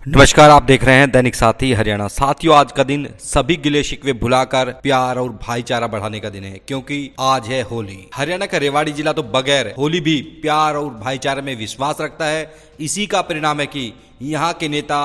नमस्कार, आप देख रहे हैं दैनिक साथी हरियाणा। साथियों, आज का दिन सभी गिले शिकवे भुलाकर प्यार और भाईचारा बढ़ाने का दिन है, क्योंकि आज है होली। हरियाणा का रेवाड़ी जिला तो बगैर होली भी प्यार और भाईचारे में विश्वास रखता है। इसी का परिणाम है कि यहाँ के नेता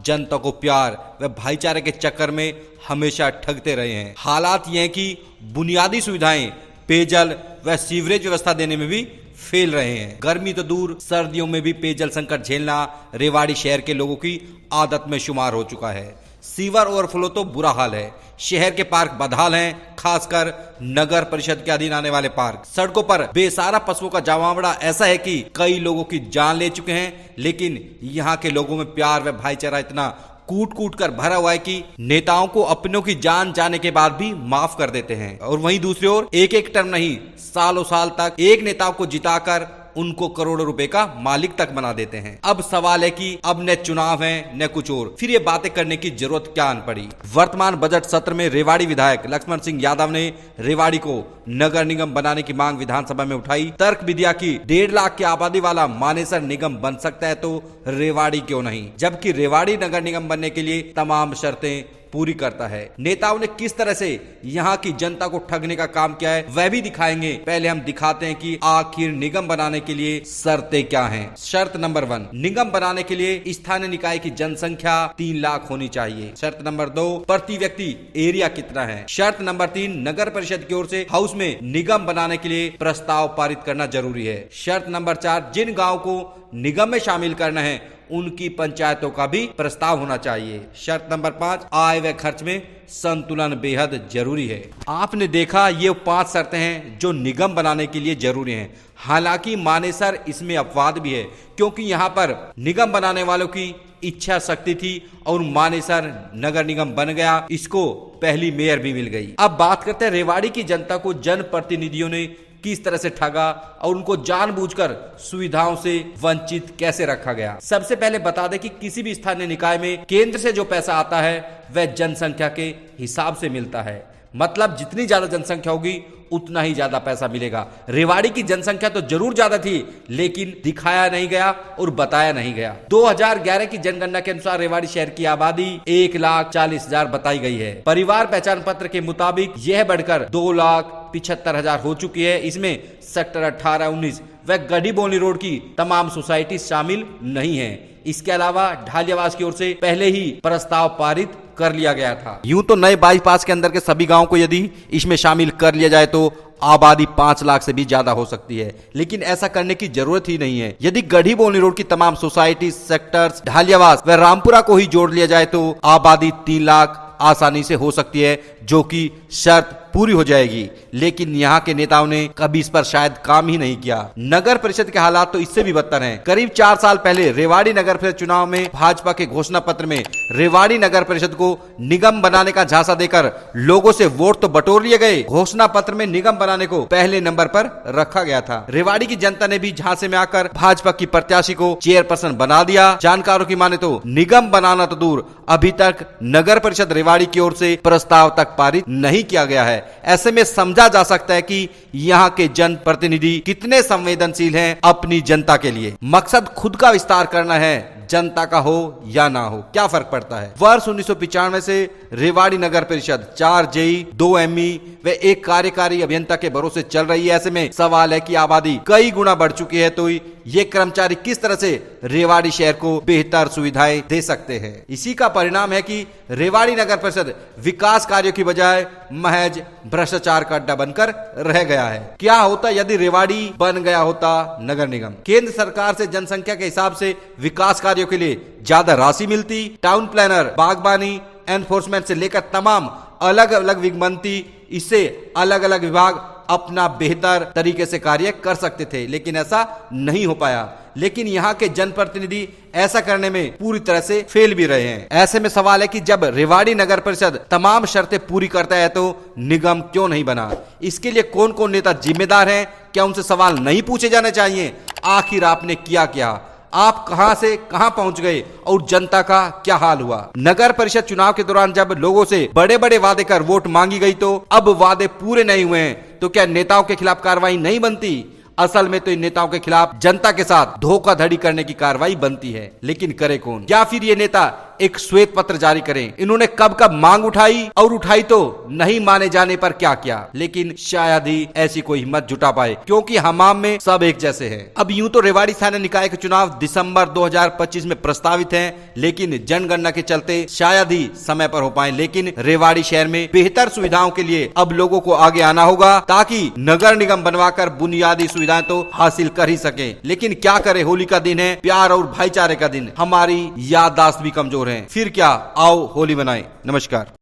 जनता को प्यार व भाईचारे के चक्कर में हमेशा ठगते रहे हैं। हालात ये हैं कि बुनियादी सुविधाएं, पेयजल व सीवरेज व्यवस्था देने में भी फेल रहे हैं। गर्मी तो दूर, सर्दियों में भी पेयजल संकट झेलना रेवाड़ी शहर के लोगों की आदत में शुमार हो चुका है। सीवर ओवरफ्लो तो बुरा हाल है। शहर के पार्क बदहाल हैं, खासकर नगर परिषद के अधीन आने वाले पार्क। सड़कों पर बेसहारा पशुओं का जमावड़ा ऐसा है कि कई लोगों की जान ले चुके हैं, लेकिन यहाँ के लोगों में प्यार व भाईचारा इतना कूट कूट कर भरा हुआ है कि नेताओं को अपनों की जान जाने के बाद भी माफ कर देते हैं। और वहीं दूसरी ओर एक एक टर्म नहीं, सालों साल तक एक नेता को जिताकर उनको करोड़ों रुपए का मालिक तक बना देते हैं। अब सवाल है कि अब न चुनाव है न कुछ और, फिर ये बातें करने की जरूरत क्या आन पड़ी। वर्तमान बजट सत्र में रेवाड़ी विधायक लक्ष्मण सिंह यादव ने रेवाड़ी को नगर निगम बनाने की मांग विधानसभा में उठाई। तर्क भी दिया कि 1.5 लाख की आबादी वाला मानेसर निगम बन सकता है तो रेवाड़ी क्यों नहीं, जबकि रेवाड़ी नगर निगम बनने के लिए तमाम शर्तें पूरी करता है। नेताओं ने किस तरह से यहाँ की जनता को ठगने का काम किया है वह भी दिखाएंगे। पहले हम दिखाते हैं कि आखिर निगम बनाने के लिए शर्तें क्या हैं। शर्त नंबर 1, निगम बनाने के लिए स्थानीय निकाय की जनसंख्या 3 लाख होनी चाहिए। शर्त नंबर 2, प्रति व्यक्ति एरिया कितना है। शर्त नंबर 3, नगर परिषद की ओर से हाउस में निगम बनाने के लिए प्रस्ताव पारित करना जरूरी है। शर्त नंबर 4, जिन गाँव को निगम में शामिल करना है उनकी पंचायतों का भी प्रस्ताव होना चाहिए। शर्त नंबर 5, आय व खर्च में संतुलन बेहद जरूरी है। आपने देखा, ये 5 शर्तें हैं जो निगम बनाने के लिए जरूरी हैं। हालांकि मानेसर इसमें अपवाद भी है, क्योंकि यहाँ पर निगम बनाने वालों की इच्छा शक्ति थी और मानेसर नगर निगम बन गया। इसको पहली मेयर भी मिल गई। अब बात करते हैं रेवाड़ी की जनता को जनप्रतिनिधियों ने किस तरह से ठगा और उनको जानबूझकर सुविधाओं से वंचित कैसे रखा गया। सबसे पहले बता दें कि किसी भी स्थानीय निकाय में केंद्र से जो पैसा आता है वह जनसंख्या के हिसाब से मिलता है। मतलब जितनी ज्यादा जनसंख्या होगी उतना ही ज्यादा पैसा मिलेगा। रेवाड़ी की जनसंख्या तो जरूर ज्यादा थी, लेकिन दिखाया नहीं गया और बताया नहीं गया। 2011 की जनगणना के अनुसार रेवाड़ी शहर की आबादी 1,40,000 बताई गई है। परिवार पहचान पत्र के मुताबिक यह बढ़कर 2,75,000 हो चुकी है। इसमें सेक्टर 18, 19 व गढ़ी बोली रोड की तमाम सोसाइटी शामिल नहीं है। इसके अलावा ढालियावास की ओर से पहले ही प्रस्ताव पारित कर लिया गया था। यूं तो नए बाईपास के अंदर के सभी गांवों को यदि इसमें शामिल कर लिया जाए तो आबादी 5 लाख से भी ज्यादा हो सकती है, लेकिन ऐसा करने की जरूरत ही नहीं है। यदि गढ़ी बोली रोड की तमाम सोसाइटी, सेक्टर्स, ढालियावास व रामपुरा को ही जोड़ लिया जाए तो आबादी 3 लाख आसानी से हो सकती है, जो कि शर्त पूरी हो जाएगी। लेकिन यहाँ के नेताओं ने कभी इस पर शायद काम ही नहीं किया। नगर परिषद के हालात तो इससे भी बदतर हैं। करीब 4 साल पहले रेवाड़ी नगर परिषद चुनाव में भाजपा के घोषणा पत्र में रेवाड़ी नगर परिषद को निगम बनाने का झांसा देकर लोगों से वोट तो बटोर लिए गए। घोषणा पत्र में निगम बनाने को पहले नंबर पर रखा गया था। रेवाड़ी की जनता ने भी झांसे में आकर भाजपा की प्रत्याशी को चेयरपर्सन बना दिया। जानकारों की माने तो निगम बनाना तो दूर, अभी तक नगर परिषद रेवाड़ी की ओर से प्रस्ताव तक पारित नहीं किया गया है। ऐसे में समझा जा सकता है कि यहाँ के जनप्रतिनिधि कितने संवेदनशील हैं अपनी जनता के लिए। मकसद खुद का विस्तार करना है, जनता का हो या ना हो क्या फर्क पड़ता है। वर्ष 1995 से रेवाड़ी नगर परिषद 4 जेई, 2 एमई व 1 कार्यकारी अभियंता के भरोसे चल रही है। ऐसे में सवाल है कि आबादी कई गुना बढ़ चुकी है, तो ये कर्मचारी किस तरह से रेवाड़ी शहर को बेहतर सुविधाएं दे सकते हैं। इसी का परिणाम है कि रेवाड़ी नगर परिषद विकास कार्यों की बजाय महज भ्रष्टाचार का अड्डा बनकर रह गया है। क्या होता यदि रेवाड़ी बन गया होता नगर निगम? केंद्र सरकार से जनसंख्या के हिसाब से विकास कार्यों के लिए ज्यादा राशि मिलती, टाउन प्लानर, बागबानी, एनफोर्समेंट से लेकर तमाम अलग अलग विभाग बनती। इससे अलग अलग विभाग अपना बेहतर तरीके से कार्य कर सकते थे, लेकिन ऐसा नहीं हो पाया। लेकिन यहाँ के जनप्रतिनिधि ऐसा करने में पूरी तरह से फेल भी रहे हैं। ऐसे में सवाल है कि जब रेवाड़ी नगर परिषद तमाम शर्तें पूरी करता है तो निगम क्यों नहीं बना? इसके लिए कौन कौन नेता जिम्मेदार हैं? क्या उनसे सवाल नहीं पूछे जाने चाहिए? आखिर आपने किया क्या? आप कहां से कहां पहुंच गए और जनता का क्या हाल हुआ? नगर परिषद चुनाव के दौरान जब लोगों से बड़े बड़े वादे कर वोट मांगी गई तो अब वादे पूरे नहीं हुए हैं, तो क्या नेताओं के खिलाफ कार्रवाई नहीं बनती? असल में तो इन नेताओं के खिलाफ जनता के साथ धोखाधड़ी करने की कार्रवाई बनती है, लेकिन करे कौन? या फिर ये नेता एक श्वेत पत्र जारी करें। इन्होंने कब कब मांग उठाई और उठाई तो नहीं माने जाने पर क्या किया, लेकिन शायद ही ऐसी कोई हिम्मत जुटा पाए, क्योंकि हमाम में सब एक जैसे हैं। अब यूं तो रेवाड़ी स्थानीय निकाय के चुनाव दिसंबर 2025 में प्रस्तावित हैं, लेकिन जनगणना के चलते शायद ही समय पर हो पाए। लेकिन रेवाड़ी शहर में बेहतर सुविधाओं के लिए अब लोगों को आगे आना होगा, ताकि नगर निगम बनवाकर बुनियादी सुविधाएं तो हासिल कर ही सके। लेकिन क्या करे, होली का दिन है, प्यार और भाईचारे का दिन, हमारी याददाश्त भी कमजोर है। फिर क्या, आओ होली मनाएं। नमस्कार।